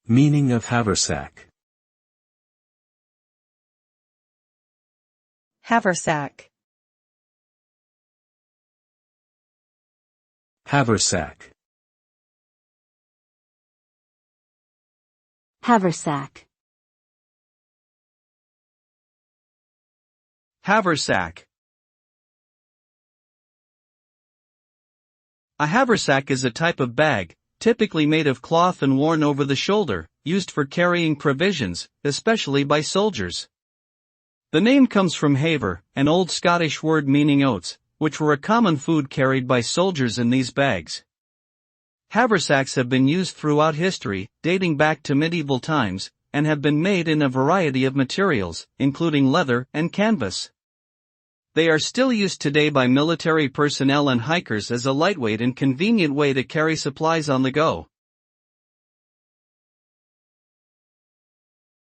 Meaning of haversack. Haversack. Haversack. Haversack. Haversack. A haversack is a type of bag, typically made of cloth and worn over the shoulder, used for carrying provisions, especially by soldiers. The name comes from haver, an old Scottish word meaning oats, which were a common food carried by soldiers in these bags. Haversacks have been used throughout history, dating back to medieval times, and have been made in a variety of materials, including leather and canvas. They are still used today by military personnel and hikers as a lightweight and convenient way to carry supplies on the go.